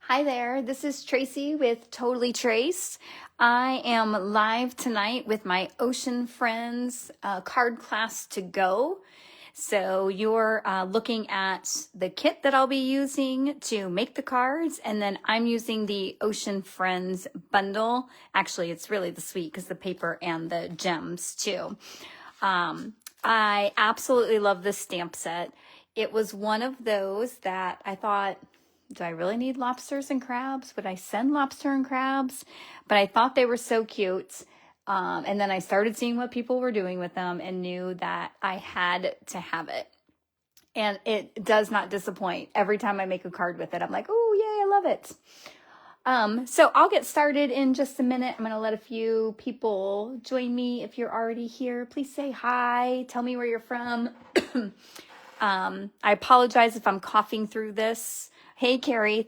Hi there, this is Tracy with Totally Trace. I am live tonight with my Ocean Friends card class to go. So you're looking at the kit that I'll be using to make the cards, and then I'm using the Ocean Friends bundle. Actually, it's really the suite because the paper and the gems too. I absolutely love this stamp set. It was one of those that I thought, do I really need lobsters and crabs? Would I send lobster and crabs? But I thought they were so cute. And then I started seeing what people were doing with them and knew that I had to have it. And it does not disappoint. Every time I make a card with it, I'm like, oh, yay, I love it. So I'll get started in just a minute. I'm going to let a few people join me. If you're already here, please say hi. Tell me where you're from. I apologize if I'm coughing through this. Hey, Carrie.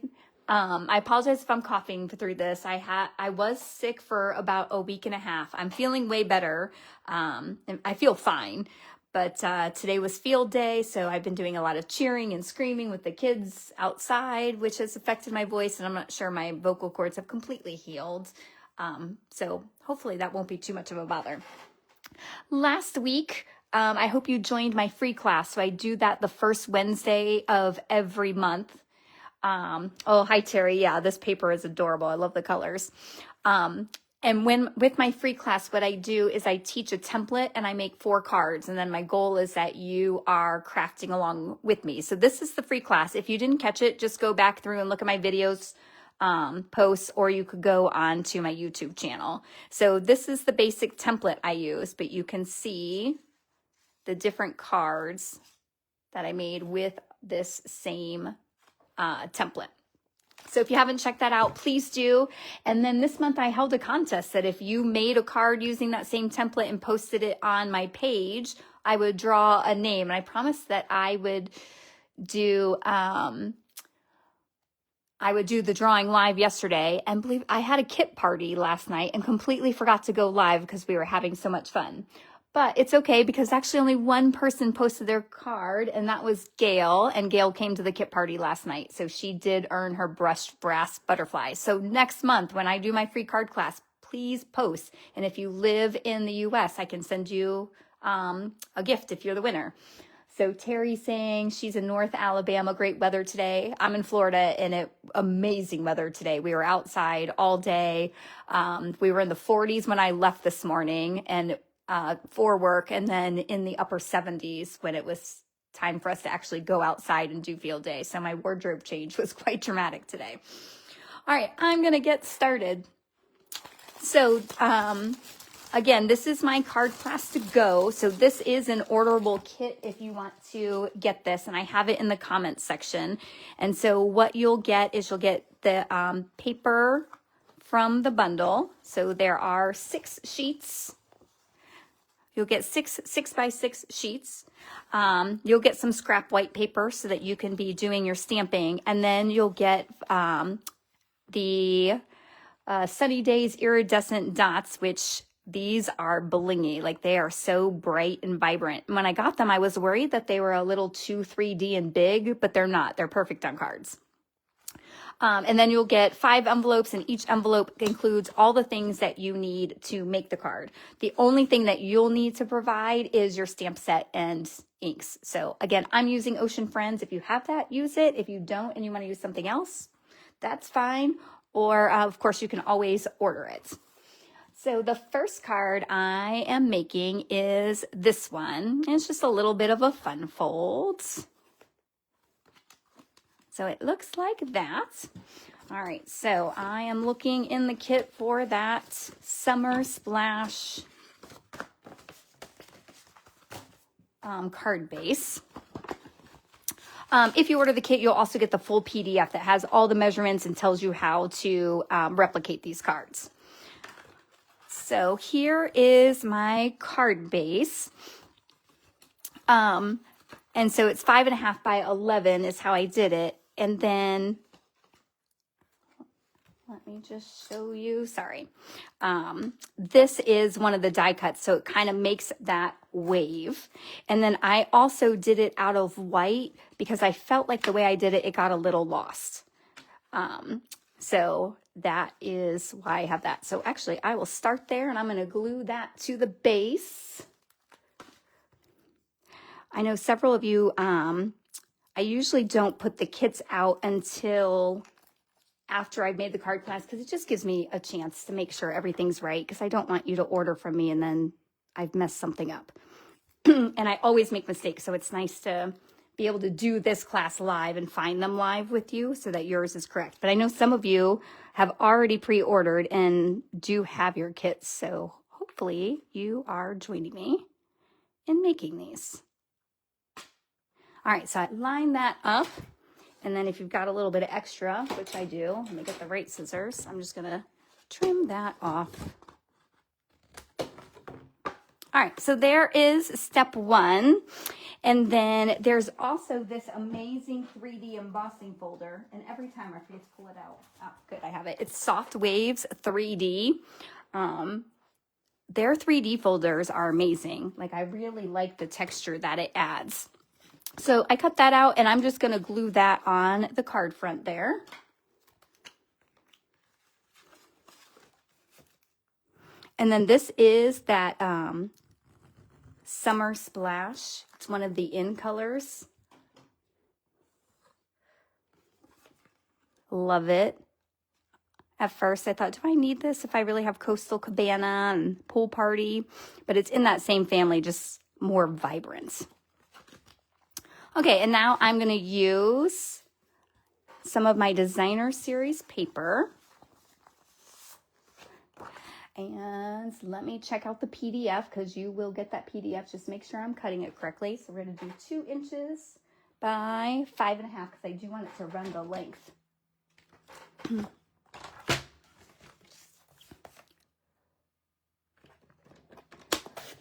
I apologize if I'm coughing through this. I was sick for about a week and a half. I'm feeling way better. And I feel fine. But today was field day, so I've been doing a lot of cheering and screaming with the kids outside, which has affected my voice, and I'm not sure my vocal cords have completely healed. So hopefully that won't be too much of a bother. Last week, I hope you joined my free class. So I do that the first Wednesday of every month. Oh, hi, Terry. Yeah, this paper is adorable. I love the colors. And with my free class, what I do is I teach a template and I make 4 cards. And then my goal is that you are crafting along with me. So this is the free class. If you didn't catch it, just go back through and look at my videos, posts, or you could go on to my YouTube channel. So this is the basic template I use, but you can see the different cards that I made with this same template. So if you haven't checked that out, please do. And then this month I held a contest that if you made a card using that same template and posted it on my page, I would draw a name. And I promised that I would do the drawing live yesterday, and believe I had a kit party last night and completely forgot to go live because we were having so much fun. But it's okay because actually only one person posted their card, and that was Gail, and Gail came to the kit party last night. So she did earn her brushed brass butterfly. So next month when I do my free card class, please post. And if you live in the US, I can send you a gift if you're the winner. So Terry's saying she's in North Alabama, great weather today. I'm in Florida and amazing weather today. We were outside all day. We were in the 40s when I left this morning and for work, and then in the upper 70s when it was time for us to actually go outside and do field day. So my wardrobe change was quite dramatic today. All right, I'm going to get started. So, again, this is my card class to go. So this is an orderable kit if you want to get this, and I have it in the comments section. And so what you'll get is you'll get the paper from the bundle. So there are 6 sheets. You'll get 6 6x6 sheets. You'll get some scrap white paper so that you can be doing your stamping. And then you'll get the Sunny Days iridescent dots, which these are blingy. Like they are so bright and vibrant. When I got them, I was worried that they were a little too 3D and big, but they're not. They're perfect on cards. And then you'll get 5 envelopes, and each envelope includes all the things that you need to make the card. The only thing that you'll need to provide is your stamp set and inks. So again, I'm using Ocean Friends. If you have that, use it. If you don't and you want to use something else, that's fine. Or of course, you can always order it. So the first card I am making is this one. It's just a little bit of a fun fold. So it looks like that. All right, so I am looking in the kit for that Summer Splash card base. If you order the kit, you'll also get the full PDF that has all the measurements and tells you how to replicate these cards. So here is my card base. And so it's 5.5 by 11 is how I did it. And then, let me just show you, sorry. This is one of the die cuts, so it kind of makes that wave. And then I also did it out of white because I felt like the way I did it, it got a little lost. So that is why I have that. So actually I will start there and I'm going to glue that to the base. I know several of you, I usually don't put the kits out until after I've made the card class because it just gives me a chance to make sure everything's right because I don't want you to order from me and then I've messed something up. And I always make mistakes, so it's nice to be able to do this class live and find them live with you so that yours is correct. But I know some of you have already pre-ordered and do have your kits, so hopefully you are joining me in making these. All right, so I line that up, and then if you've got a little bit of extra, which I do, let me get the right scissors, I'm just gonna trim that off. All right, so there is step 1. And then there's also this amazing 3D embossing folder. And every time I forget to pull it out. Oh, good, I have it. It's Soft Waves 3D. Their 3D folders are amazing. Like, I really like the texture that it adds. So I cut that out, and I'm just going to glue that on the card front there. And then this is that Summer Splash. It's one of the in colors. Love it. At first I thought, do I need this if I really have Coastal Cabana and Pool Party? But it's in that same family, just more vibrant. Okay, and now I'm going to use some of my Designer Series paper. And let me check out the PDF because you will get that PDF. Just make sure I'm cutting it correctly. So we're going to do 2 inches by 5.5 because I do want it to run the length.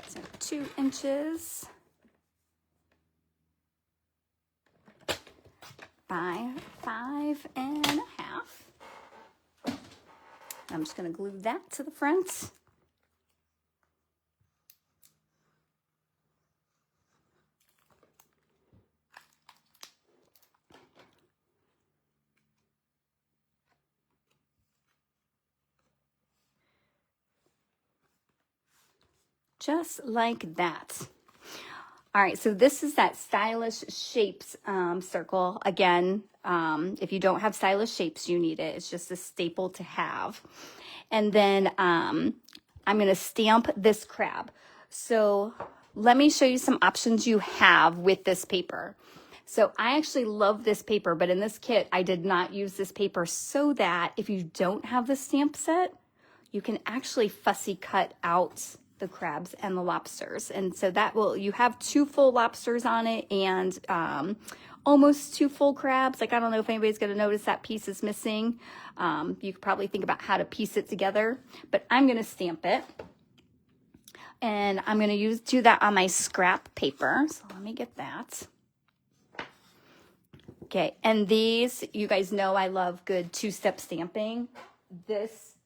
So 2 inches by 5.5. I'm just going to glue that to the front. Just like that. All right, so this is that Stylish Shapes circle. Again, if you don't have Stylish Shapes, you need it. It's just a staple to have. And then I'm going to stamp this crab. So let me show you some options you have with this paper. So I actually love this paper, but in this kit, I did not use this paper so that if you don't have the stamp set, you can actually fussy cut out the crabs and the lobsters. And so that will, you have 2 full lobsters on it and almost 2 full crabs. Like, I don't know if anybody's going to notice that piece is missing. You could probably think about how to piece it together, but I'm going to stamp it. And I'm going to do that on my scrap paper. So let me get that. Okay, and these, you guys know I love good 2-step stamping. This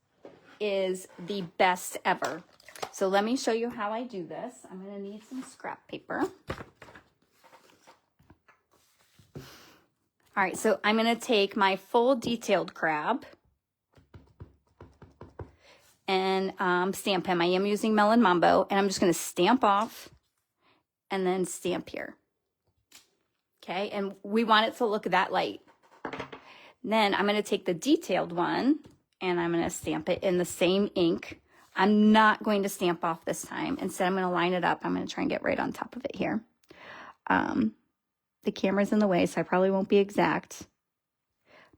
is the best ever. So let me show you how I do this. I'm going to need some scrap paper. All right, so I'm going to take my full detailed crab and stamp him. I am using Melon Mambo, and I'm just going to stamp off and then stamp here. Okay, and we want it to look that light. Then I'm going to take the detailed one, and I'm going to stamp it in the same ink. I'm not going to stamp off this time. Instead, I'm going to line it up. I'm going to try and get right on top of it here. The camera's in the way, so I probably won't be exact.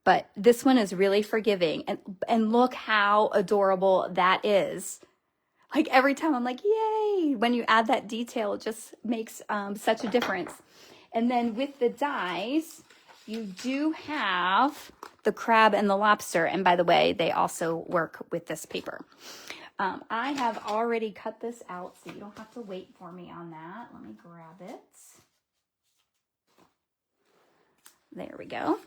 But this one is really forgiving. And look how adorable that is. Like, every time I'm like, yay! When you add that detail, it just makes such a difference. And then with the dies, you do have the crab and the lobster. And by the way, they also work with this paper. I have already cut this out, so you don't have to wait for me on that. Let me grab it. There we go.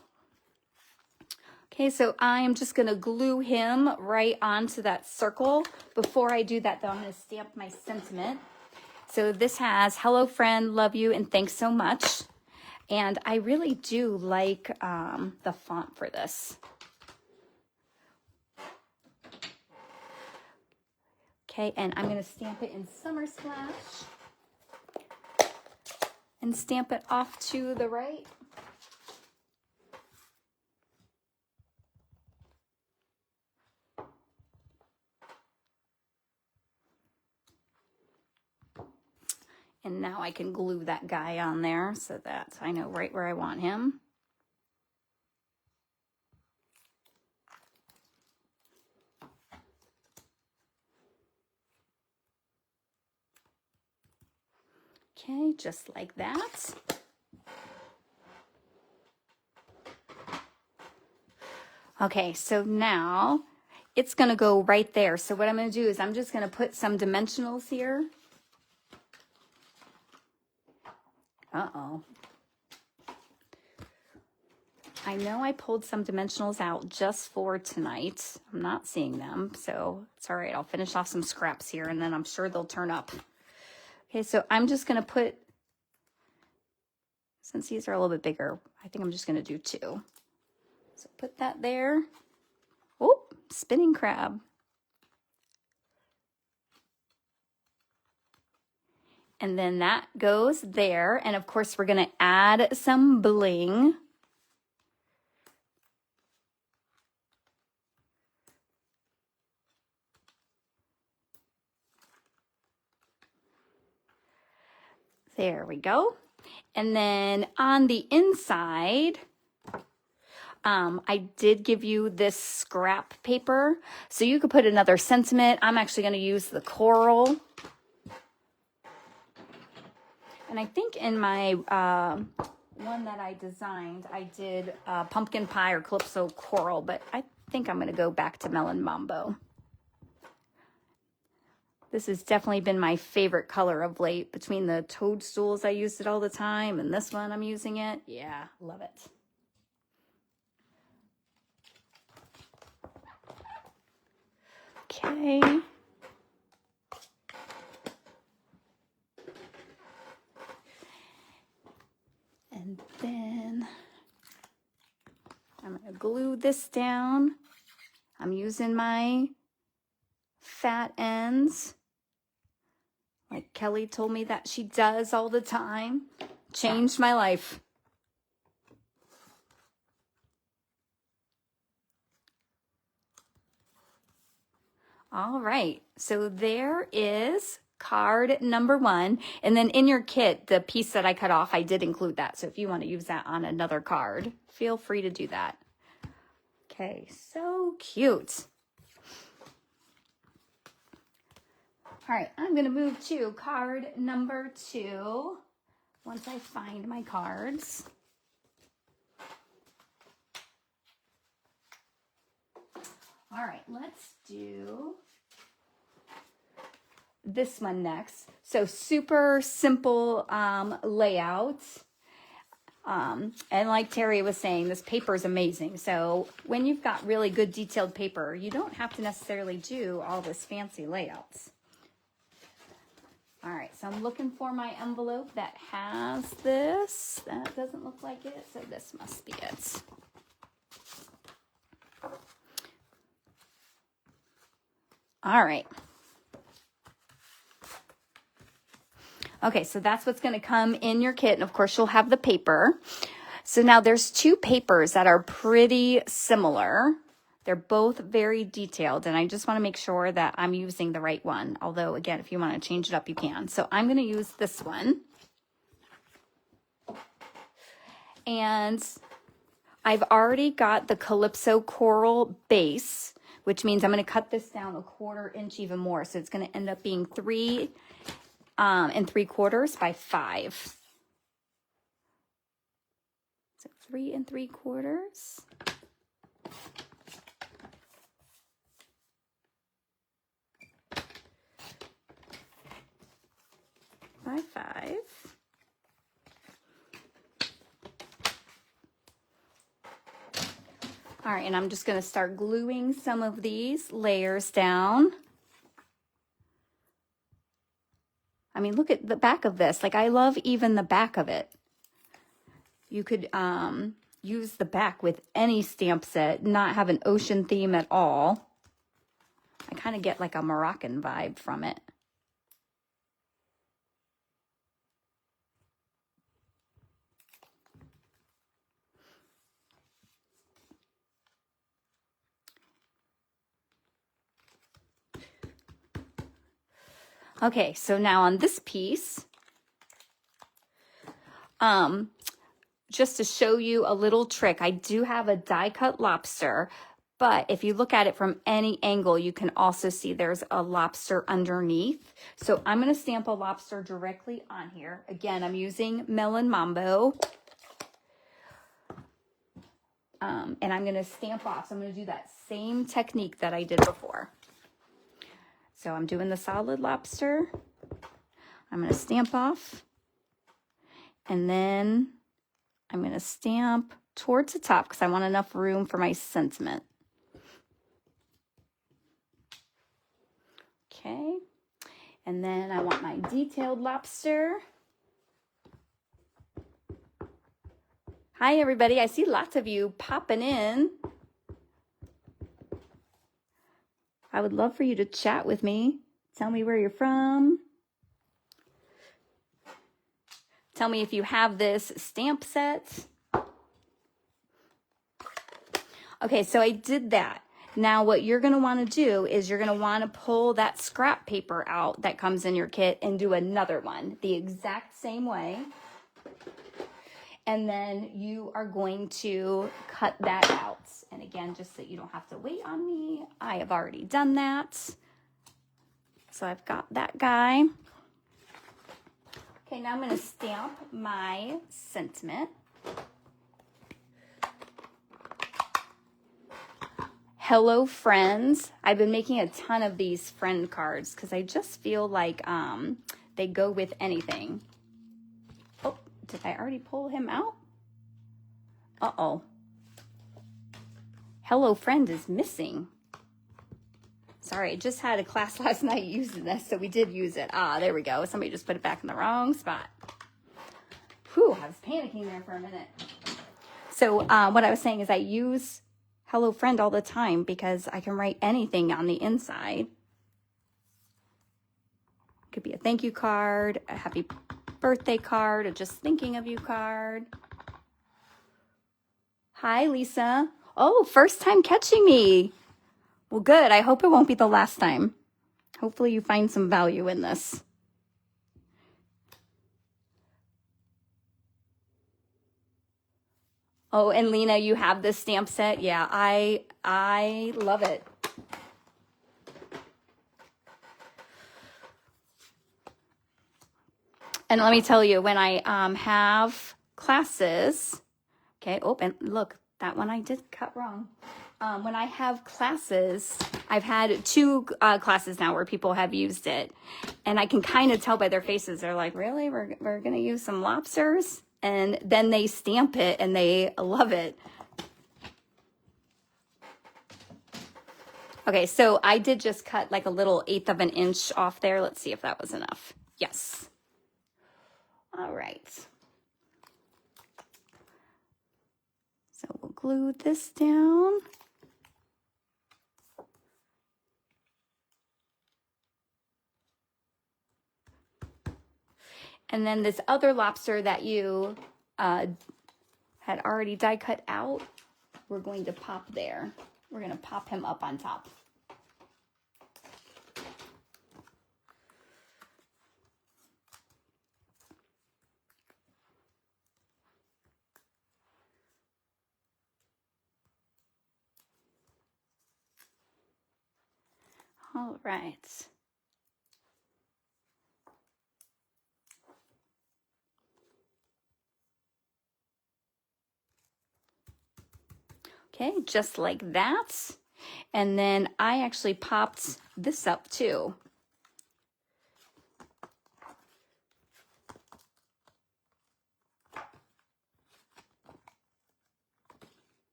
Okay, so I am just going to glue him right onto that circle. Before I do that, though, I'm going to stamp my sentiment. So this has, hello friend, love you, and thanks so much. And I really do like the font for this. Okay, and I'm going to stamp it in Summer Splash and stamp it off to the right. And now I can glue that guy on there so that I know right where I want him. Okay, just like that. Okay, so now it's going to go right there. So what I'm going to do is I'm just going to put some dimensionals here. Uh-oh. I know I pulled some dimensionals out just for tonight. I'm not seeing them, so it's all right. I'll finish off some scraps here, and then I'm sure they'll turn up. Okay, so I'm just going to put, since these are a little bit bigger, I think I'm just going to do 2. So put that there. Oh, spinning crab. And then that goes there. And of course, we're going to add some bling. There we go. And then on the inside, I did give you this scrap paper. So you could put another sentiment. I'm actually going to use the coral. And I think in my one that I designed, I did pumpkin pie or calypso coral, but I think I'm going to go back to melon mambo. This has definitely been my favorite color of late. Between the toadstools, I used it all the time, and this one I'm using it. Yeah, love it. Okay. And then I'm going to glue this down. I'm using my fat ends, like Kelly told me that she does all the time. Changed my life. All right, so there is card number 1. And then in your kit, the piece that I cut off, I did include that. So if you want to use that on another card, feel free to do that. Okay, so cute. All right, I'm going to move to card number 2 once I find my cards. All right, let's do this one next. So super simple layout. And like Terry was saying, this paper is amazing. So when you've got really good detailed paper, you don't have to necessarily do all this fancy layouts. All right, so I'm looking for my envelope that has this. That doesn't look like it, so this must be it. All right. Okay, so that's what's going to come in your kit. And of course, you'll have the paper. So now there's 2 papers that are pretty similar. They're both very detailed, and I just want to make sure that I'm using the right one. Although, again, if you want to change it up, you can. So I'm going to use this one. And I've already got the Calypso Coral base, which means I'm going to cut this down 1/4 inch even more. So it's going to end up being 3 3/4 by 5. So 3 3/4 by 5. All right, and I'm just going to start gluing some of these layers down. I mean, look at the back of this. Like, I love even the back of it. You could use the back with any stamp set, not have an ocean theme at all. I kind of get like a Moroccan vibe from it. Okay, so now on this piece, just to show you a little trick, I do have a die cut lobster, but if you look at it from any angle, you can also see there's a lobster underneath. So I'm going to stamp a lobster directly on here. Again, I'm using Melon Mambo. And I'm going to stamp off. So I'm going to do that same technique that I did before. So I'm doing the solid lobster. I'm going to stamp off. And then I'm going to stamp towards the top because I want enough room for my sentiment. Okay. And then I want my detailed lobster. Hi, everybody. I see lots of you popping in. I would love for you to chat with me. Tell me where you're from. Tell me if you have this stamp set. Okay, so I did that. Now what you're going to want to do is you're going to want to pull that scrap paper out that comes in your kit and do another one the exact same way. And then you are going to cut that out. And again, just so you don't have to wait on me, I have already done that. So I've got that guy. Okay, now I'm going to stamp my sentiment. Hello, friends. I've been making a ton of these friend cards because I just feel like they go with anything. Oh, did I already pull him out? Uh-oh. Hello, friend is missing. Sorry, I just had a class last night using this, so we did use it. Ah, there we go. Somebody just put it back in the wrong spot. Whew, I was panicking there for a minute. So what I was saying is I use Hello Friend all the time because I can write anything on the inside. It could be a thank you card, a happy birthday card, a just thinking of you card. Hi, Lisa. Oh, first time catching me. Well, good. I hope it won't be the last time. Hopefully you find some value in this. Oh, and Lena, you have this stamp set? Yeah, I love it. And let me tell you, when I have classes, okay, oh, and look, that one I did cut wrong. When I have classes, I've had 2 classes now where people have used it. And I can kind of tell by their faces. They're like, really? We're going to use some lobsters? And then they stamp it and they love it. Okay, so I did just cut like a little 1/8 of an inch off there. Let's see if that was enough. Yes. All right. So we'll glue this down. And then this other lobster that you had already die cut out, we're going to pop there. We're going to pop him up on top. All right. Okay, just like that. And then I actually popped this up too.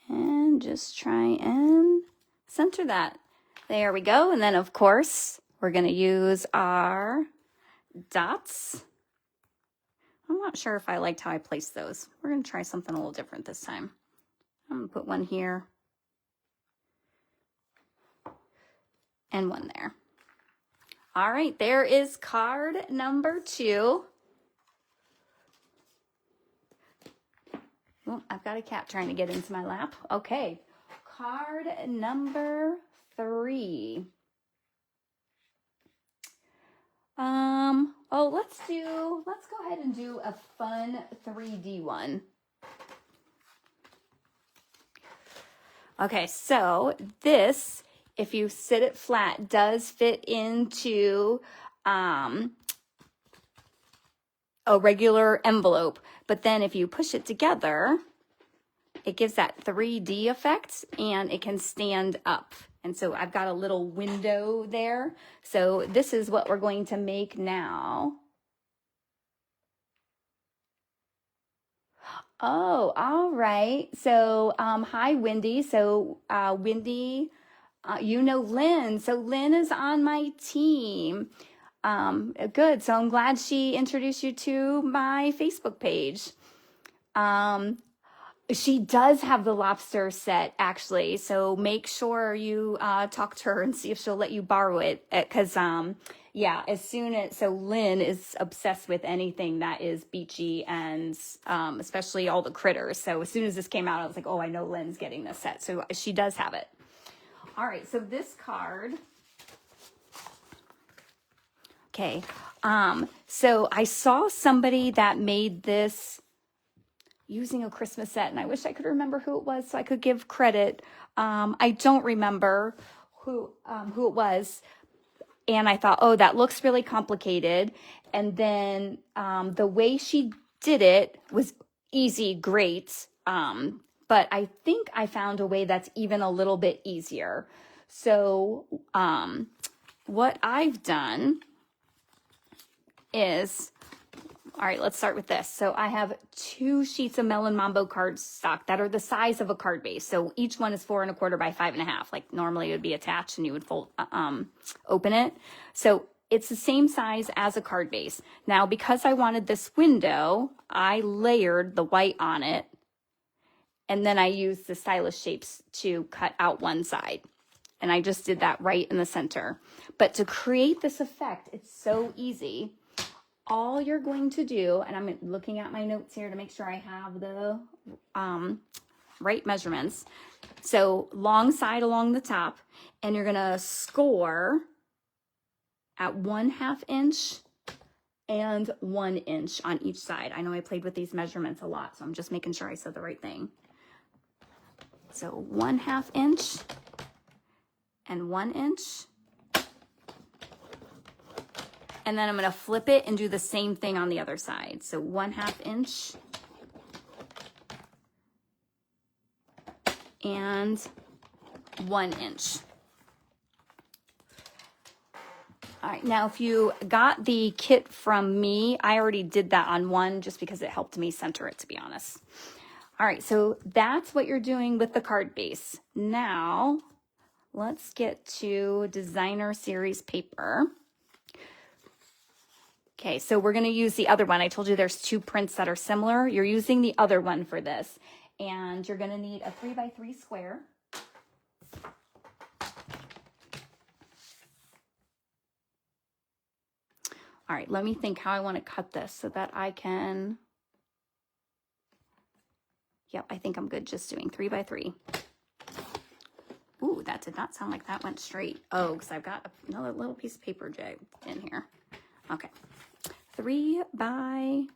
And just try and center that. There we go. And then of course, we're going to use our dots. I'm not sure if I liked how I placed those. We're going to try something a little different this time. I'm going to put one here and one there. All right, there is card number 2. Oh, I've got a cat trying to get into my lap. Okay, card number 3. Oh, let's go ahead and do a fun 3D one. Okay, so this, if you sit it flat, does fit into a regular envelope. But then if you push it together, it gives that 3D effect and it can stand up. And so I've got a little window there. So this is what we're going to make now. Oh, all right. So, hi, Wendy. So, Wendy, you know Lynn. So Lynn is on my team. Good. So I'm glad she introduced you to my Facebook page. She does have the lobster set, actually. So make sure you talk to her and see if she'll let you borrow it. Because, yeah, so Lynn is obsessed with anything that is beachy and especially all the critters. So as soon as this came out, I was like, oh, I know Lynn's getting this set. So she does have it. All right, so this card. Okay, so I saw somebody that made this using a Christmas set, and I wish I could remember who it was so I could give credit. I don't remember who it was, and I thought, oh, that looks really complicated. And then the way she did it was easy, great. But I think I found a way that's even a little bit easier. So what I've done is, all right, let's start with this. So I have 2 sheets of Melon Mambo cardstock that are the size of a card base. So each one is 4 1/4 by 5 1/2. Like normally it would be attached and you would fold, open it. So it's the same size as a card base. Now, because I wanted this window, I layered the white on it. And then I used the Stylish Shapes to cut out one side. And I just did that right in the center. But to create this effect, it's so easy. All you're going to do, and I'm looking at my notes here to make sure I have the right measurements. So long side along the top, and you're gonna score at 1/2 inch and 1 inch on each side. I know I played with these measurements a lot, so I'm just making sure I said the right thing. So 1/2 inch and 1 inch. And then I'm going to flip it and do the same thing on the other side. So 1/2 inch and 1 inch. All right, now if you got the kit from me, I already did that on one just because it helped me center it, to be honest. All right, so that's what you're doing with the card base. Now, let's get to designer series paper. Okay, so we're going to use the other one. I told you there's 2 prints that are similar. You're using the other one for this. And you're going to need a 3x3 square. All right, let me think how I want to cut this so that I can... Yep, I think I'm good just doing 3x3. Ooh, that did not sound like that went straight. Oh, because I've got another little piece of paper jagged in here. Okay. 3x3.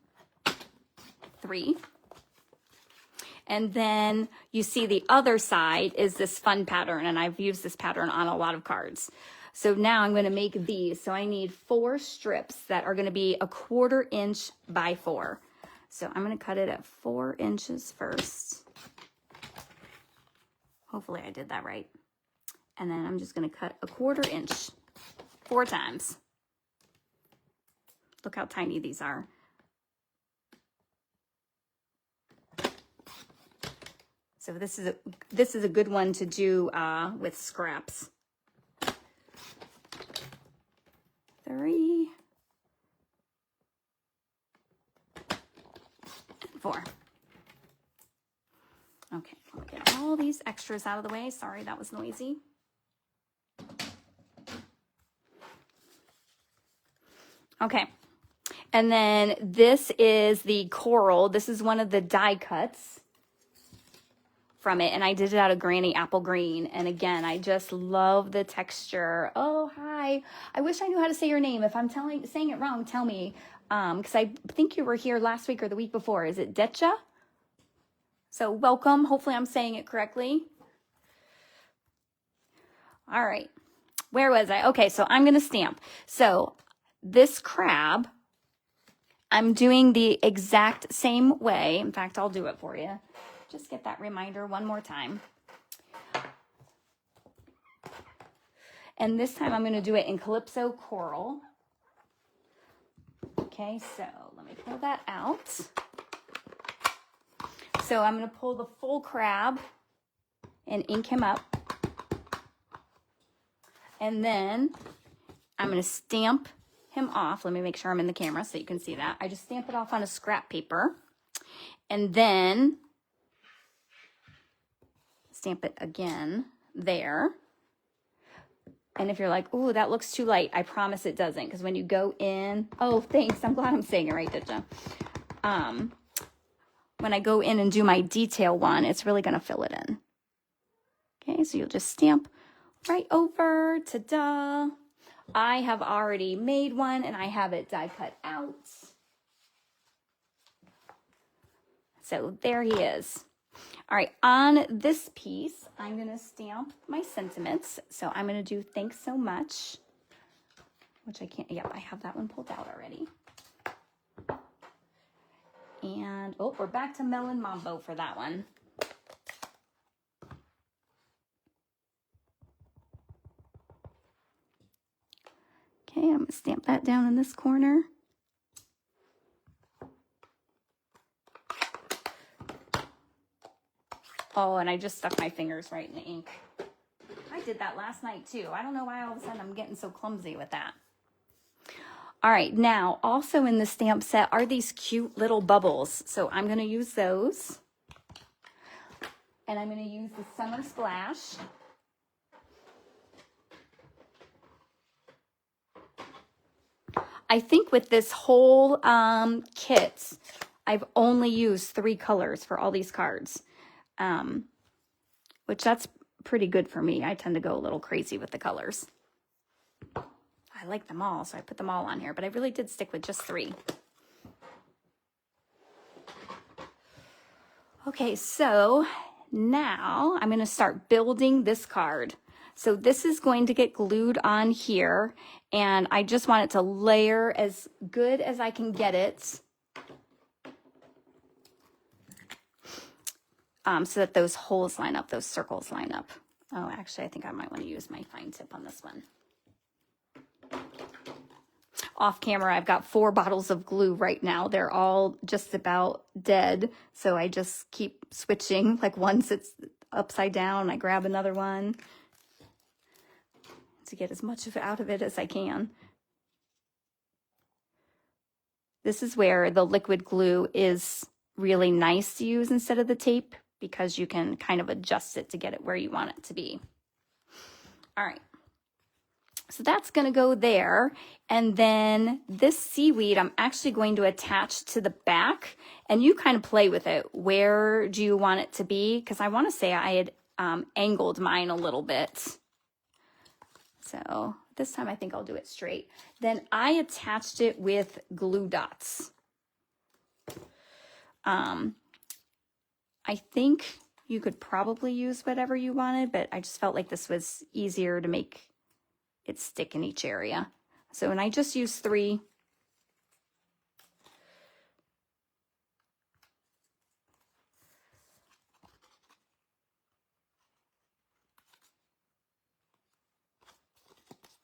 And then you see the other side is this fun pattern, and I've used this pattern on a lot of cards. So now I'm going to make these. So I need 4 strips that are going to be 1/4 inch by 4. So I'm going to cut it at 4 inches first. Hopefully I did that right. And then I'm just going to cut 1/4 inch 4 times. Look how tiny these are. So this is a good one to do with scraps. 3 extras out of the way. Sorry, that was noisy. Okay. And then this is the coral. This is one of the die cuts from it, and I did it out of Granny Apple Green. And again, I just love the texture. Oh, hi. I wish I knew how to say your name. If I'm saying it wrong, tell me. Because I think you were here last week or the week before. Is it Detcha? So welcome. Hopefully I'm saying it correctly. All right. Where was I? Okay, so I'm going to stamp. So this crab, I'm doing the exact same way. In fact, I'll do it for you. Just get that reminder one more time. And this time I'm going to do it in Calypso Coral. Okay, so let me pull that out. So I'm going to pull the full crab and ink him up. And then I'm going to stamp him off. Let me make sure I'm in the camera so you can see that. I just stamp it off on a scrap paper. And then stamp it again there. And if you're like, oh, that looks too light, I promise it doesn't. Because when you go in, oh, thanks. I'm glad I'm saying it right, Ditcha. When I go in and do my detail one, it's really going to fill it in. Okay, so you'll just stamp right over. Ta-da. I have already made one and I have it die cut out. So there he is. All right, on this piece, I'm going to stamp my sentiments. So I'm going to do thanks so much, which I can't, yep, I have that one pulled out already. And, oh, we're back to Melon Mambo for that one. Okay, I'm going to stamp that down in this corner. Oh, and I just stuck my fingers right in the ink. I did that last night too. I don't know why all of a sudden I'm getting so clumsy with that. All right, now also in the stamp set are these cute little bubbles. So I'm going to use those. And I'm going to use the Summer Splash. I think with this whole kit, I've only used 3 colors for all these cards. Which that's pretty good for me. I tend to go a little crazy with the colors. I like them all, so I put them all on here, but I really did stick with just 3. Okay, so now I'm going to start building this card. So this is going to get glued on here, and I just want it to layer as good as I can get it. So that those holes line up, those circles line up. Oh, actually, I think I might want to use my fine tip on this one. Off camera, I've got 4 bottles of glue right now. They're all just about dead. So I just keep switching. Like one sits upside down, I grab another one to get as much out of it as I can. This is where the liquid glue is really nice to use instead of the tape, because you can kind of adjust it to get it where you want it to be. All right. So that's going to go there. And then this seaweed, I'm actually going to attach to the back, and you kind of play with it. Where do you want it to be? Because I want to say I had angled mine a little bit. So this time I think I'll do it straight. Then I attached it with glue dots. I think you could probably use whatever you wanted, but I just felt like this was easier to make it stick in each area. So, and I just used 3.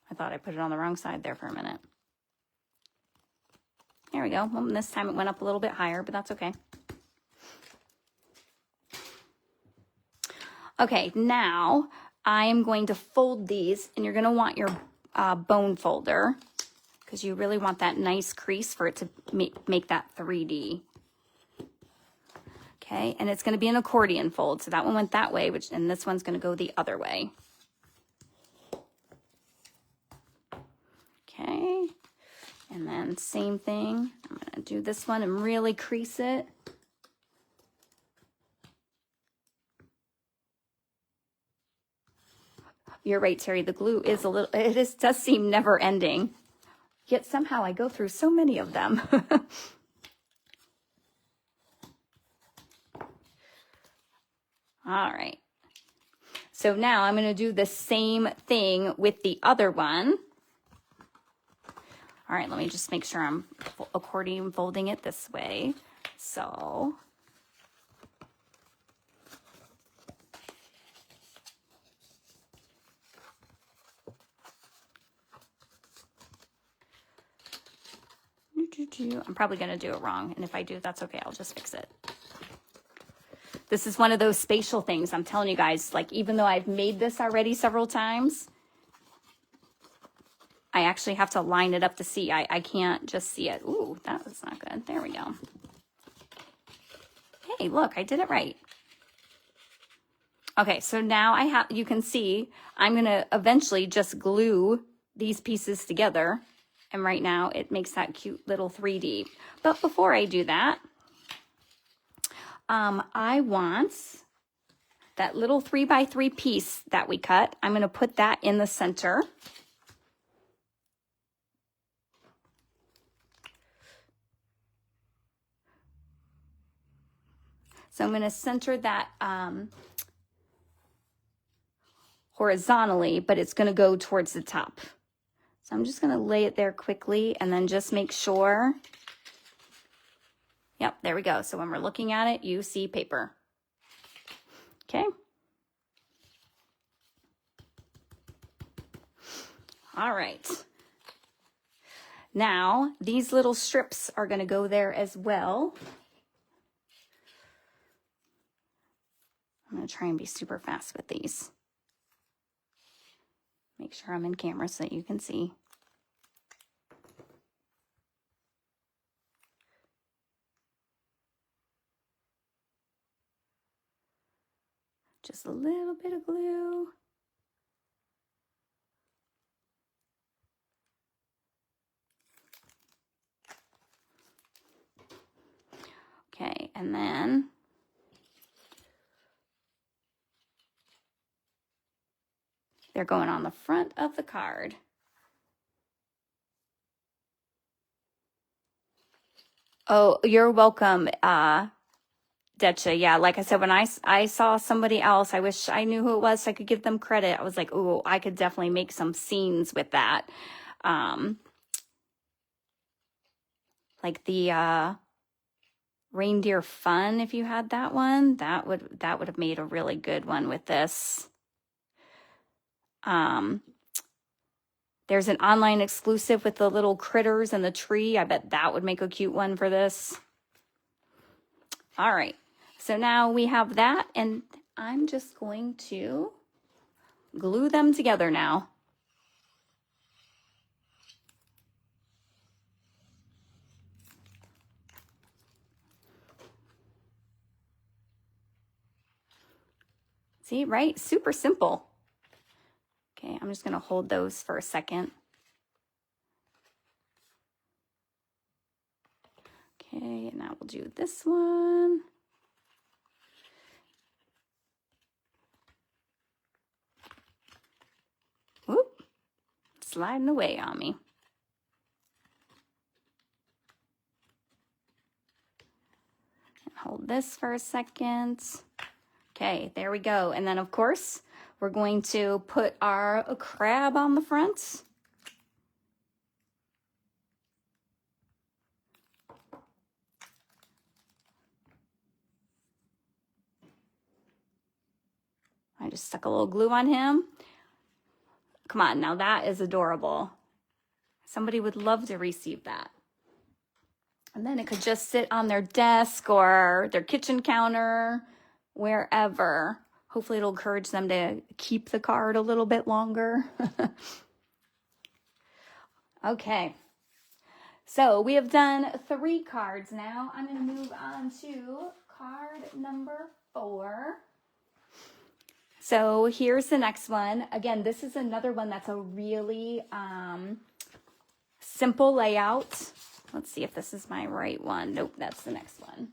I thought I put it on the wrong side there for a minute. There we go. Well, this time it went up a little bit higher, but that's okay. Okay, now I am going to fold these, and you're going to want your bone folder, because you really want that nice crease for it to make that 3D. Okay, and it's going to be an accordion fold. So that one went that way, and this one's going to go the other way. Okay, and then same thing. I'm going to do this one and really crease it. You're right, Terry. The glue is does seem never ending. Yet somehow I go through so many of them. All right. So now I'm going to do the same thing with the other one. All right, let me just make sure I'm accordion folding it this way. So I'm probably going to do it wrong. And if I do, that's okay. I'll just fix it. This is one of those spatial things. I'm telling you guys, like, even though I've made this already several times, I actually have to line it up to see. I can't just see it. Ooh, that was not good. There we go. Hey, look, I did it right. Okay, so now you can see, I'm going to eventually just glue these pieces together. And right now it makes that cute little 3D. But before I do that, I want that little 3x3 piece that we cut. I'm going to put that in the center. So I'm going to center that horizontally, but it's going to go towards the top. So I'm just going to lay it there quickly and then just make sure. Yep, there we go. So when we're looking at it, you see paper. Okay. All right. Now, these little strips are going to go there as well. I'm going to try and be super fast with these. Make sure I'm in camera so that you can see. Just a little bit of glue. Okay, and then they're going on the front of the card. Oh, you're welcome, Decha. Yeah, like I said, when I saw somebody else, I wish I knew who it was so I could give them credit. I was like, oh, I could definitely make some scenes with that. Like the Reindeer Fun, if you had that one, that would have made a really good one with this. There's an online exclusive with the little critters and the tree. I bet that would make a cute one for this. All right. So now we have that, and I'm just going to glue them together now. See, right? Super simple. Okay, I'm just going to hold those for a second. Okay, and now we'll do this one. Whoop, sliding away on me. And hold this for a second. Okay, there we go. And then, of course, we're going to put our crab on the front. I just stuck a little glue on him. Come on, now that is adorable. Somebody would love to receive that. And then it could just sit on their desk or their kitchen counter, wherever. Hopefully it'll encourage them to keep the card a little bit longer. Okay. So we have done 3 cards now. I'm going to move on to card number 4. So here's the next one. Again, this is another one that's a really simple layout. Let's see if this is my right one. Nope, that's the next one.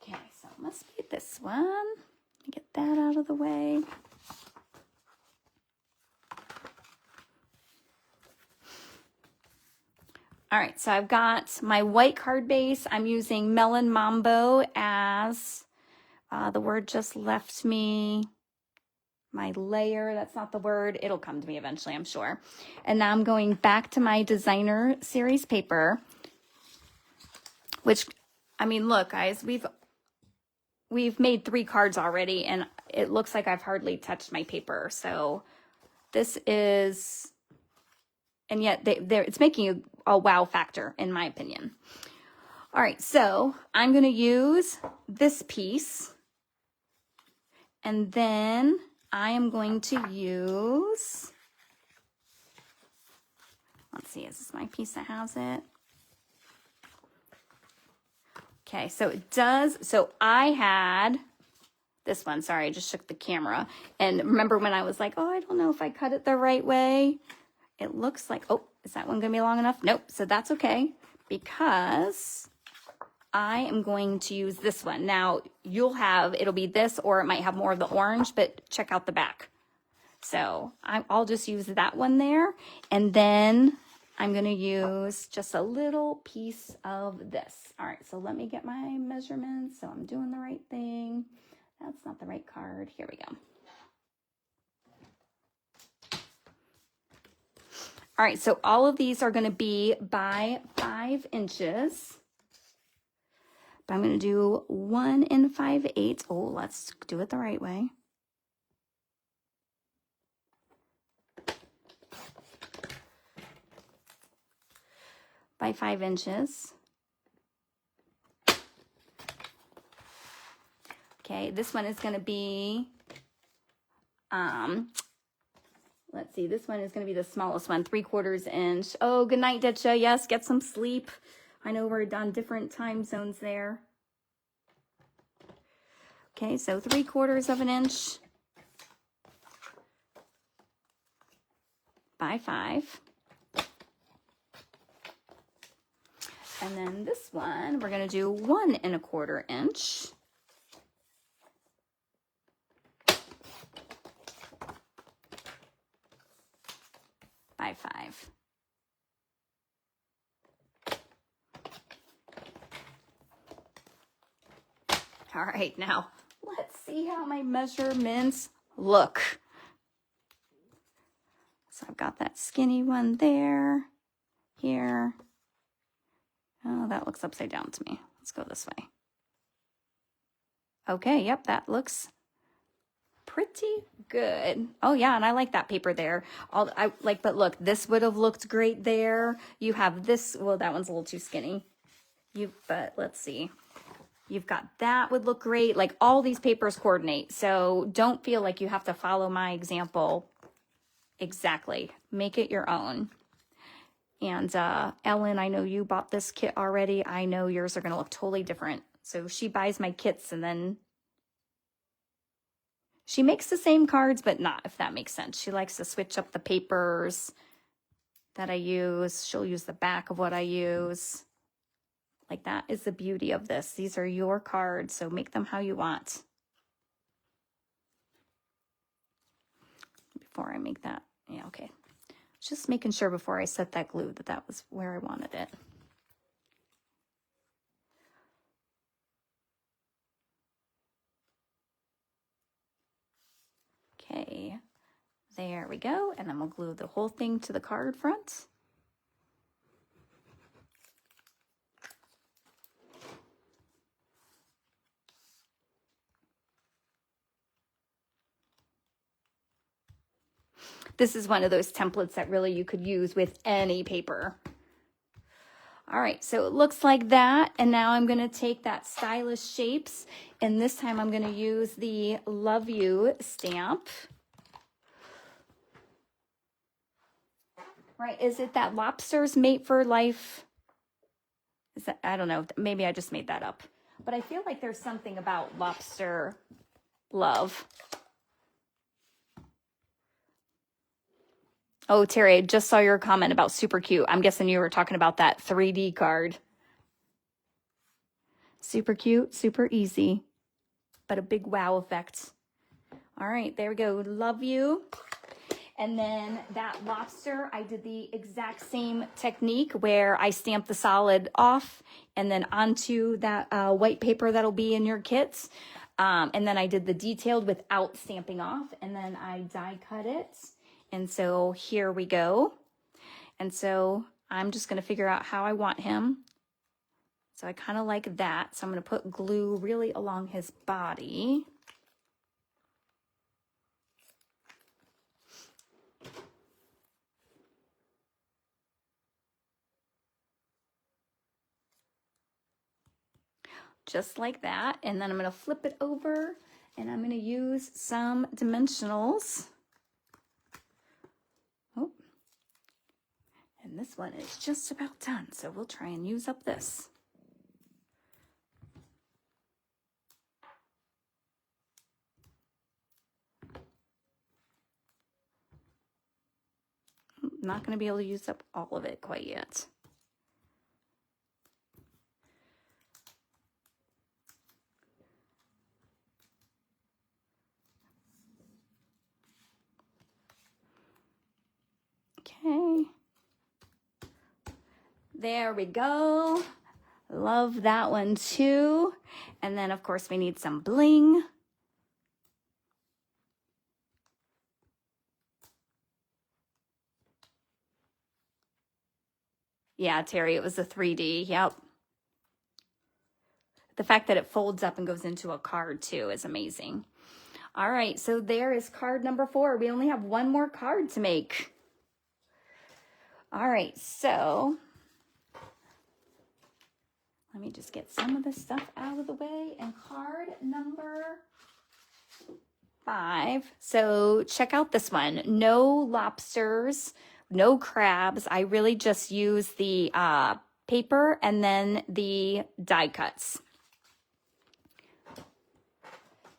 Okay, so it must be this one. Let me get that out of the way. All right, so I've got my white card base. I'm using Melon Mambo as the word just left me. My layer, that's not the word. It'll come to me eventually, I'm sure. And now I'm going back to my designer series paper, which, I mean, look, guys, we've made 3 cards already, and it looks like I've hardly touched my paper. So this is, and yet it's making a wow factor, in my opinion. All right, so I'm going to use this piece, and then I am going to use, let's see, is this my piece that has it? Okay, so it does, so I had this one, sorry, I just shook the camera. And remember when I was like, oh, I don't know if I cut it the right way. It looks like, oh, is that one gonna be long enough? Nope, so that's okay, because I am going to use this one. Now, it'll be this, or it might have more of the orange, but check out the back. So I'll just use that one there. And then I'm going to use just a little piece of this. All right, so let me get my measurements so I'm doing the right thing. That's not the right card. Here we go. All right, so all of these are going to be by 5 inches. But I'm going to do 1 5/8. Oh, let's do it the right way. By 5 inches. Okay, this one is going to be, let's see, this one is going to be the smallest one, 3/4 inch. Oh, good night, Ditcha. Yes, get some sleep. I know we're on different time zones there. Okay, so 3/4 inch by 5. And then this one, we're going to do 1 1/4 inch by 5. All right, now let's see how my measurements look. So I've got that skinny one there, here. Oh, that looks upside down to me. Let's go this way. Okay, yep, that looks pretty good. Oh yeah, and I like that paper there. But look, this would have looked great there. You have this, well, that one's a little too skinny. But let's see. You've got that would look great. Like all these papers coordinate. So don't feel like you have to follow my example exactly. Make it your own. And Ellen, I know you bought this kit already. I know yours are going to look totally different. So she buys my kits and then she makes the same cards, but not, if that makes sense. She likes to switch up the papers that I use. She'll use the back of what I use. Like, that is the beauty of this. These are your cards, so make them how you want. Before I make that, yeah, okay. Just making sure before I set that glue that was where I wanted it. Okay, there we go. And then we'll glue the whole thing to the card front. This is one of those templates that really you could use with any paper. All right, so it looks like that. And now I'm going to take that Stylish Shapes, and this time I'm going to use the Love You stamp. Right, is it that lobsters mate for life? Is that, I don't know, maybe I just made that up. but I feel like there's something about lobster love. Oh, Terry, I just saw your comment about super cute. I'm guessing you were talking about that 3D card. Super cute, super easy, but a big wow effect. All right, there we go. Love you. And then that lobster, I did the exact same technique where I stamped the solid off and then onto that white paper that'll be in your kits. And then I did the detailed without stamping off, and then I die cut it. And so here we go. And so I'm just going to figure out how I want him. So I kind of like that. So I'm going to put glue really along his body. Just like that. And then I'm going to flip it over and I'm going to use some dimensionals. Oh, and this one is just about done. So we'll try and use up this. I'm not going to be able to use up all of it quite yet. Okay. There we go. Love that one too. And then of course we need some bling. Yeah, Terry, it was a 3D. Yep. The fact that it folds up and goes into a card too is amazing. All right, so there is card number 4. We only have one more card to make. All right, so let me just get some of this stuff out of the way. And card number 5. So check out this one. No lobsters, no crabs. I really just use the paper and then the die cuts.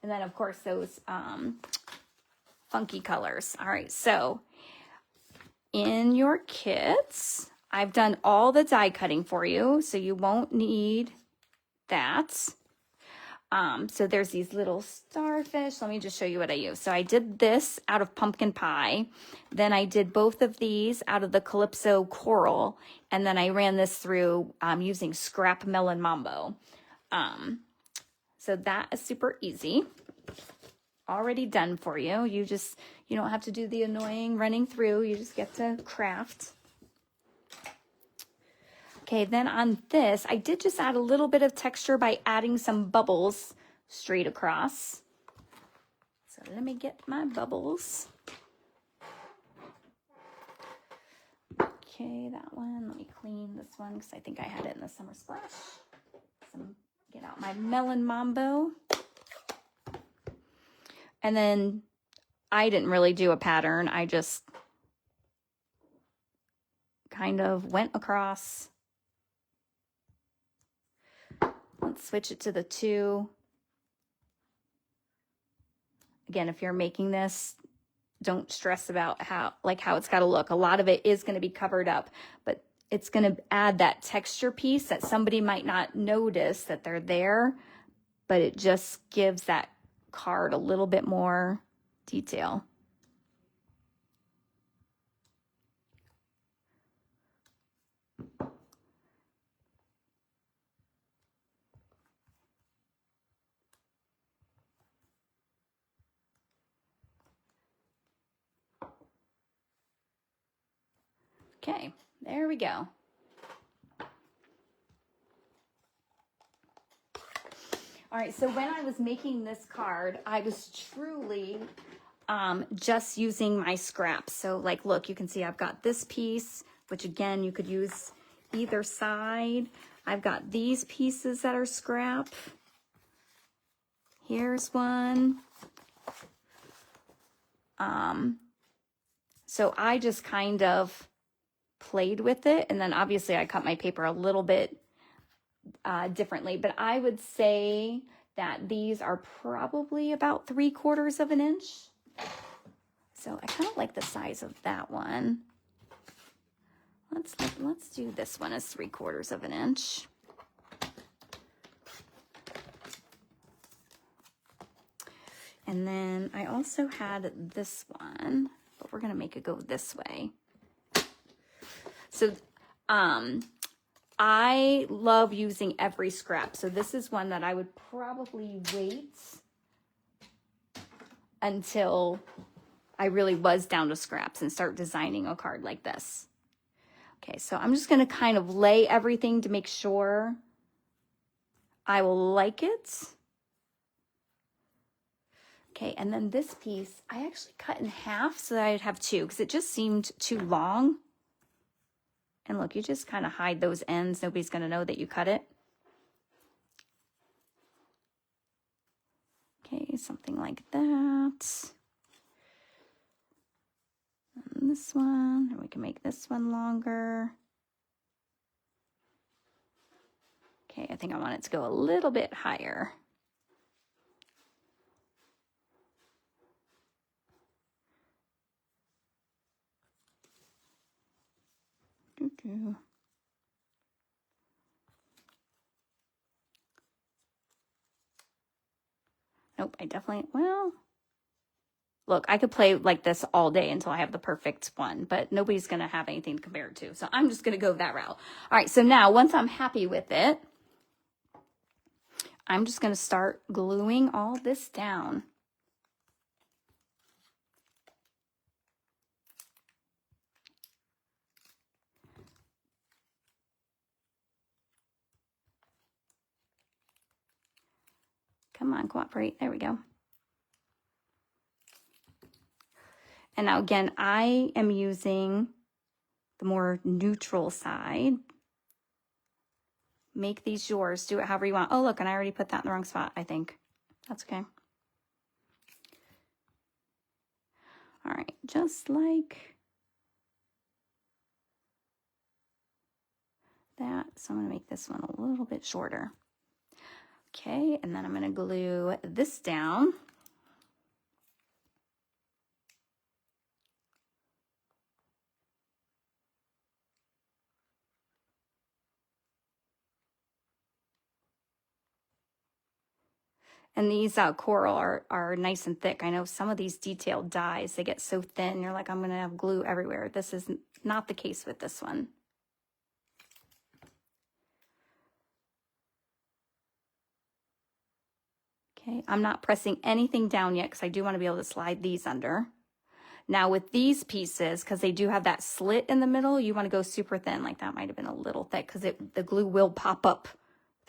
And then, of course, those funky colors. All right, so in your kits, I've done all the die cutting for you, so you won't need that. So there's these little starfish. Let me just show you what I use. So I did this out of pumpkin pie. Then I did both of these out of the Calypso coral. And then I ran this through using scrap melon mambo. So that is super easy. Already done for you. You don't have to do the annoying running through. You just get to craft. Okay, then on this, I did just add a little bit of texture by adding some bubbles straight across. So let me get my bubbles. Okay, that one. Let me clean this one because I think I had it in the Summer Splash. Get out my melon mambo. And then I didn't really do a pattern. I just kind of went across. Let's switch it to the 2. Again, if you're making this, don't stress about how it's got to look. A lot of it is going to be covered up, but it's going to add that texture piece that somebody might not notice that they're there, but it just gives that card a little bit more detail. Okay, there we go. All right, so when I was making this card, I was truly just using my scraps. So like, look, you can see I've got this piece, which again, you could use either side. I've got these pieces that are scrap. Here's one. So I just kind of played with it. And then obviously I cut my paper a little bit differently, but I would say that these are probably about 3/4 of an inch. So I kind of like the size of that one. Let's do this one as 3/4 of an inch. And then I also had this one, but we're going to make it go this way. So I love using every scrap. So this is one that I would probably wait until I really was down to scraps and start designing a card like this. Okay, so I'm just going to kind of lay everything to make sure I will like it. Okay, and then this piece, I actually cut in half so that I'd have two because it just seemed too long. And look, you just kind of hide those ends. Nobody's going to know that you cut it. Okay, something like that. And this one, and we can make this one longer. Okay, I think I want it to go a little bit higher. Nope, I definitely, well, look, I could play like this all day until I have the perfect one, but nobody's going to have anything to compare it to. So I'm just going to go that route. All right, so now once I'm happy with it, I'm just going to start gluing all this down. Come on, cooperate. There we go. And now again, I am using the more neutral side. Make these yours. Do it however you want. Oh, look, and I already put that in the wrong spot, I think. That's okay. All right, just like that. So I'm going to make this one a little bit shorter. Okay, and then I'm going to glue this down. And these coral are nice and thick. I know some of these detailed dyes, they get so thin. You're like, I'm going to have glue everywhere. This is not the case with this one. Okay, I'm not pressing anything down yet because I do want to be able to slide these under. Now with these pieces, because they do have that slit in the middle, you want to go super thin. Like that might have been a little thick because the glue will pop up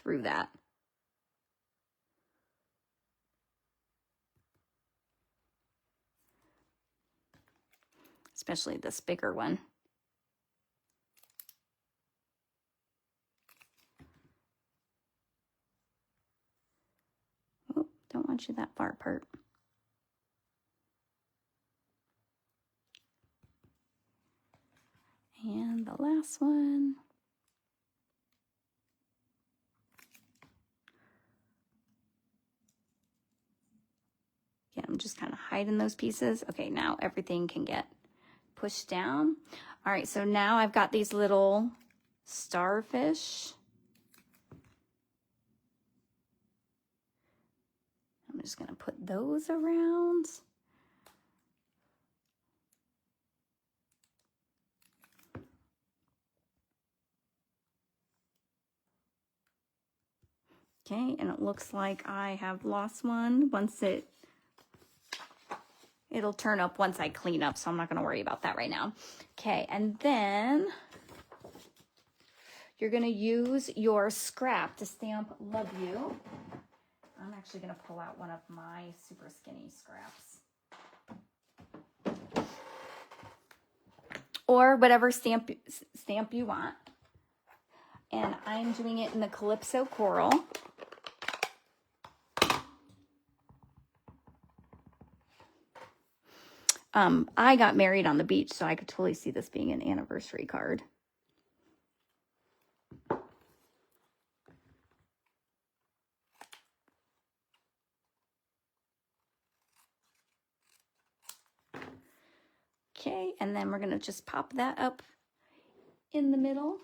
through that. Especially this bigger one. Oh, don't want you that far apart. And the last one. Yeah, I'm just kind of hiding those pieces. Okay, now everything can get pushed down. All right, so now I've got these little starfish. I'm just going to put those around. Okay, and it looks like I have lost one. Once it'll turn up once I clean up, so I'm not going to worry about that right now. Okay, and then you're going to use your scrap to stamp Love You. I'm actually going to pull out one of my super skinny scraps. Or whatever stamp you want. And I'm doing it in the Calypso Coral. I got married on the beach, so I could totally see this being an anniversary card. and then we're gonna just pop that up in the middle.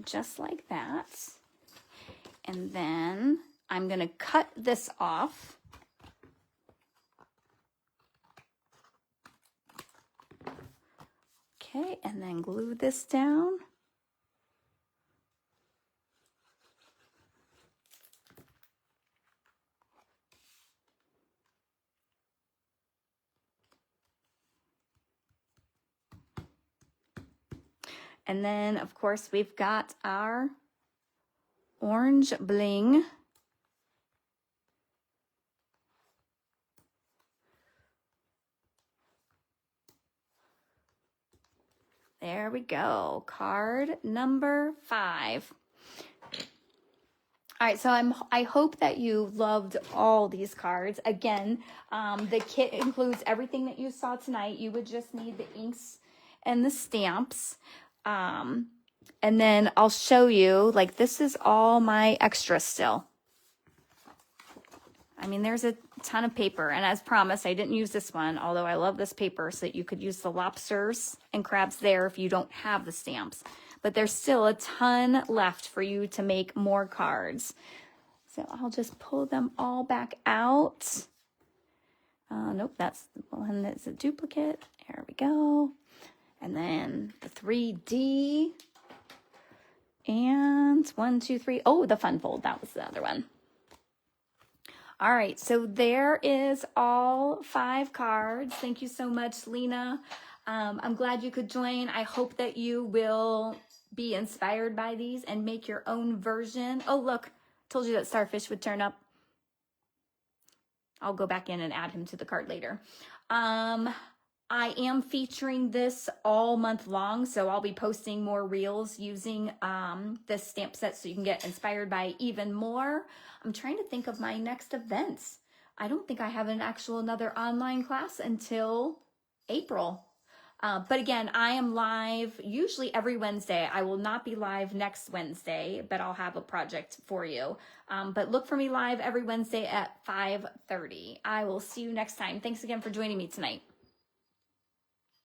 Just like that. And then I'm gonna cut this off. Okay, and then glue this down. And then, of course, we've got our orange bling. There we go. Card number 5. All right, so I hope that you loved all these cards. Again, the kit includes everything that you saw tonight. You would just need the inks and the stamps. And then I'll show you, like, this is all my extra still. I mean, there's a ton of paper, and as promised, I didn't use this one, although I love this paper so that you could use the lobsters and crabs there if you don't have the stamps. But there's still a ton left for you to make more cards. So I'll just pull them all back out. Nope, that's the one that's a duplicate. There we go. And then the 3D. And 1, 2, 3. Oh, the fun fold. That was the other one. All right, so there is all 5 cards. Thank you so much, Lena. I'm glad you could join. I hope that you will be inspired by these and make your own version. Oh, look, told you that Starfish would turn up. I'll go back in and add him to the card later. I am featuring this all month long, so I'll be posting more reels using this stamp set so you can get inspired by even more. I'm trying to think of my next events. I don't think I have another online class until April. But again, I am live usually every Wednesday. I will not be live next Wednesday, but I'll have a project for you. But look for me live every Wednesday at 5:30. I will see you next time. Thanks again for joining me tonight.